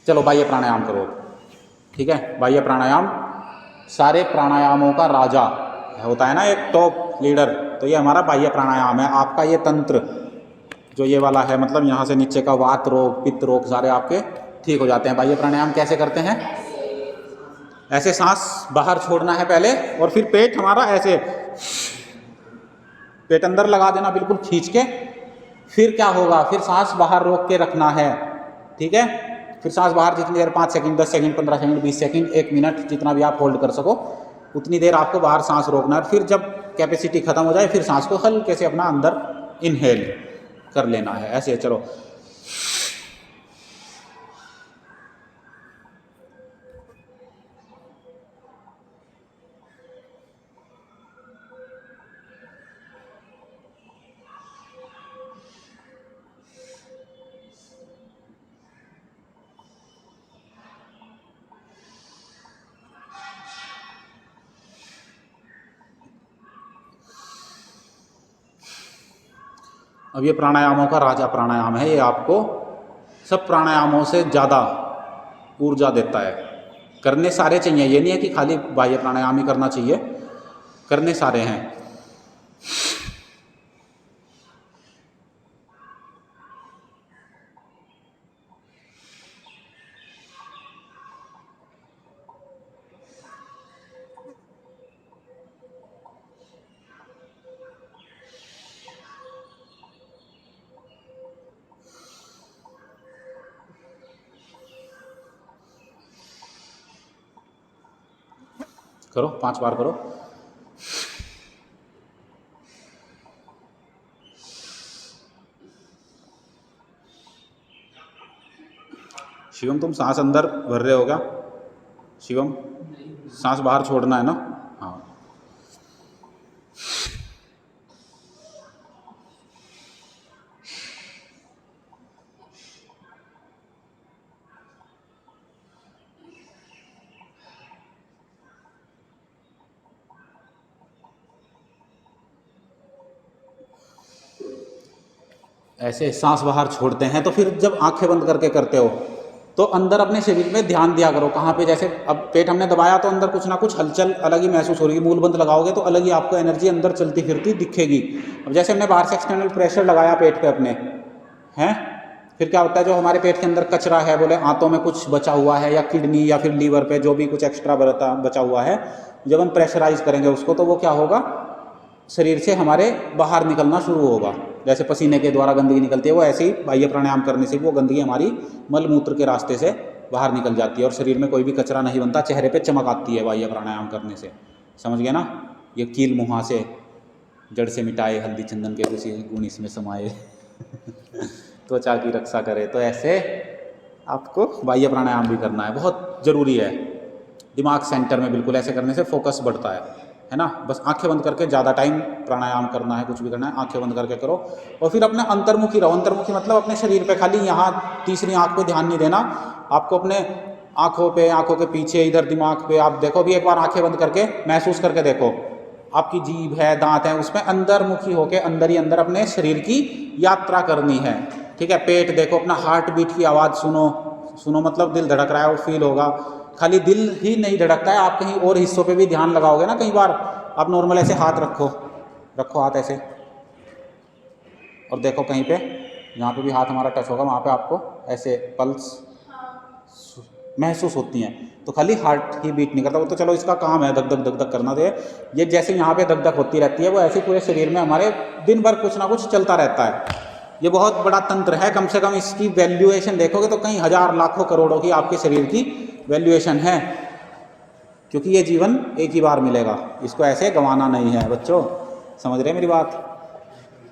चलो बाह्य प्राणायाम करो, ठीक है। बाह्य प्राणायाम सारे प्राणायामों का राजा होता है ना, एक टॉप लीडर, तो ये हमारा बाह्य प्राणायाम है। आपका ये तंत्र जो ये वाला है, मतलब यहाँ से नीचे का वात रोग, पित्त रोग सारे आपके ठीक हो जाते हैं। बाह्य प्राणायाम कैसे करते हैं? ऐसे सांस बाहर छोड़ना है पहले, और फिर पेट हमारा ऐसे, पेट अंदर लगा देना बिल्कुल खींच के। फिर क्या होगा, फिर सांस बाहर रोक के रखना है, ठीक है। फिर सांस बाहर जितनी देर, 5 second, 10 second, 15 second, 20 second, 1 minute, जितना भी आप होल्ड कर सको उतनी देर आपको बाहर सांस रोकना है। फिर जब कैपेसिटी खत्म हो जाए, फिर सांस को हल्के से अपना अंदर इनहेल कर लेना है, ऐसे। चलो अब ये प्राणायामों का राजा प्राणायाम है, ये आपको सब प्राणायामों से ज़्यादा ऊर्जा देता है। करने सारे चाहिए, ये नहीं है कि खाली बाह्य प्राणायाम ही करना चाहिए, करने सारे हैं। करो, 5 बार करो। शिवम तुम सांस अंदर भर रहे हो क्या? शिवम सांस बाहर छोड़ना है ना? हाँ। ऐसे सांस बाहर छोड़ते हैं तो फिर जब आंखें बंद करके करते हो तो अंदर अपने शरीर में ध्यान दिया करो। कहाँ पे, जैसे अब पेट हमने दबाया तो अंदर कुछ ना कुछ हलचल अलग ही महसूस हो रही है। मूल बंद लगाओगे तो अलग ही आपको एनर्जी अंदर चलती फिरती दिखेगी। अब जैसे हमने बाहर से एक्सटर्नल प्रेशर लगाया पेट पे अपने, हैं, फिर क्या होता है, जो हमारे पेट के अंदर कचरा है, बोले आंतों में कुछ बचा हुआ है या किडनी या फिर लीवर पे जो भी कुछ एक्स्ट्रा बचा हुआ है, जब हम प्रेशराइज करेंगे उसको तो वो क्या होगा, शरीर से हमारे बाहर निकलना शुरू होगा। जैसे पसीने के द्वारा गंदगी निकलती है, वो ऐसे ही बाह्य प्राणायाम करने से वो गंदगी हमारी मल मूत्र के रास्ते से बाहर निकल जाती है और शरीर में कोई भी कचरा नहीं बनता, चेहरे पे चमक आती है बाह्य प्राणायाम करने से। समझ गए ना? ये कील मुँहा से जड़ से मिटाए, हल्दी चंदन के किसी गुण इसमें समाये त्वचा की रक्षा करे। तो ऐसे आपको बाह्य प्राणायाम भी करना है, बहुत ज़रूरी है। दिमाग सेंटर में बिल्कुल ऐसे करने से फोकस बढ़ता है ना। बस आंखें बंद करके ज़्यादा टाइम प्राणायाम करना है, कुछ भी करना है आंखें बंद करके करो। और फिर अपने अंतर्मुखी रहो। अंतर्मुखी मतलब अपने शरीर पे, खाली यहाँ तीसरी आंख पे ध्यान नहीं देना आपको, अपने आंखों पे, आंखों के पीछे, इधर दिमाग पे आप देखो। भी एक बार आंखें बंद करके महसूस करके देखो, आपकी जीभ है, दांत है, उसमें अंदरमुखी होके अंदर ही अंदर अपने शरीर की यात्रा करनी है, ठीक है। पेट देखो, अपना हार्ट बीट की आवाज़ सुनो, मतलब दिल धड़क रहा है वो फील होगा। खाली दिल ही नहीं धड़कता है, आप कहीं और हिस्सों पे भी ध्यान लगाओगे ना। कई बार आप नॉर्मल ऐसे हाथ रखो हाथ ऐसे, और देखो कहीं पे, जहाँ पे भी हाथ हमारा टच होगा वहाँ पे आपको ऐसे पल्स महसूस होती हैं। तो खाली हार्ट ही बीट नहीं करता, वो तो चलो इसका काम है धक धक करना। दे ये जैसे यहाँ पे धक धक होती रहती है, वो ऐसे पूरे शरीर में हमारे दिन भर कुछ ना कुछ चलता रहता है। ये बहुत बड़ा तंत्र है। कम से कम इसकी वैल्यूएशन देखोगे तो कई हज़ार लाखों करोड़ों की आपके शरीर की वैल्यूएशन है, क्योंकि ये जीवन एक ही बार मिलेगा, इसको ऐसे गंवाना नहीं है। बच्चों समझ रहे हैं मेरी बात?